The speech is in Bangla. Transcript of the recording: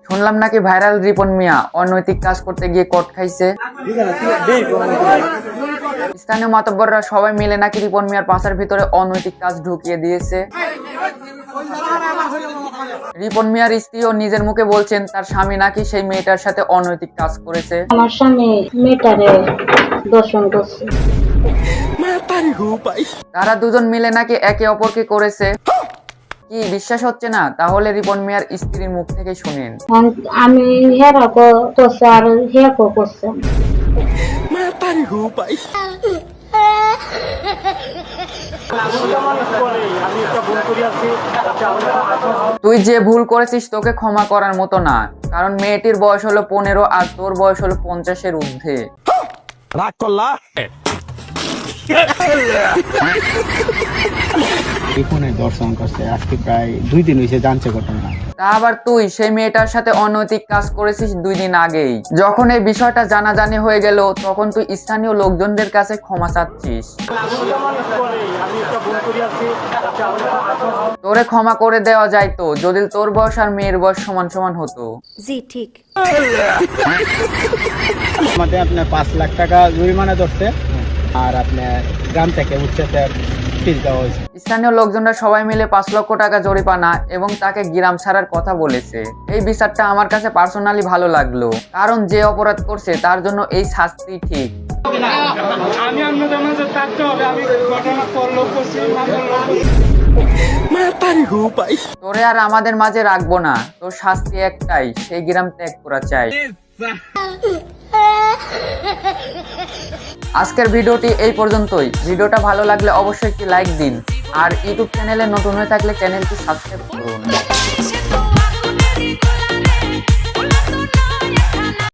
শুনলাম নাকি ভাইরাল রিপন মিয়া অনৈতিক কাজ করতে গিয়ে কট খাইছে। স্থানীয় মাতব্বররা সবাই মিলে নাকি রিপন মিয়ার পাশার ভিতরে অনৈতিক কাজ ঢুকিয়ে দিয়েছে। রিপন মিয়ার স্ত্রীও নিজের মুখে বলছেন তার স্বামী নাকি সেই মেয়েটার সাথে অনৈতিক কাজ করেছে। আমার স্বামী মেয়েটারে দর্শন করছে। তারা দুজন মিলে নাকি একে অপরকে করেছে। কি বিশ্বাস হচ্ছে না? তাহলে রিপন মিয়ার স্ত্রীর মুখ থেকে শুনেন। আমি হেরা করছে আর হেকো করছে। তুই যে ভুল করেছিস তোকে ক্ষমা করার মতো না, কারণ মেয়েটির বয়স হলো 15 আর তোর বয়স হলো 50-এর ঊর্ধ্বে। রাগ করলা? রিপনের দর্শন করছে আজকে প্রায় 2 দিন হয়েছে, জানছে ঘটনা। তা আবার তুই সেই মেয়েটার সাথে অনৈতিক কাজ করেছিস 2 দিন আগেই। যখন এই বিষয়টা জানাজানি হয়ে গেল তখন তুই স্থানীয় লোকজনদের কাছে ক্ষমা চাচ্ছিস। তোরে ক্ষমা করে দেওয়া যায় তো যদি তোর বয়স আর মেয়ের বয়স সমান সমান হতো। জি ঠিক। আমাদের আপনার 5 লাখ টাকা জরিমানা ধরছে আর আপনার গ্রাম থেকে উচ্চতার ফিস দেওয়া হয়েছে। স্থানীয় লোকজনরা সবাই মিলে 5 লক্ষ টাকা জরিমানা এবং তাকে গ্রাম ছাড়ার কথা বলেছে। এই বিচারটা আমার কাছে পার্সোনালি ভালো লাগলো, কারণ যে অপরাধ করছে তার জন্য এই শাস্তি ঠিক। তোরে আর আমাদের মাঝে রাখবো না, তোর শাস্তি একটাই, সেই গ্রাম ত্যাগ করা চাই। আজকের ভিডিওটি এই পর্যন্তই। ভিডিওটা ভালো লাগলে অবশ্যই একটি লাইক দিন আর ইউটিউব চ্যানেলে নতুন হয়ে থাকলে চ্যানেলটি সাবস্ক্রাইব করুন।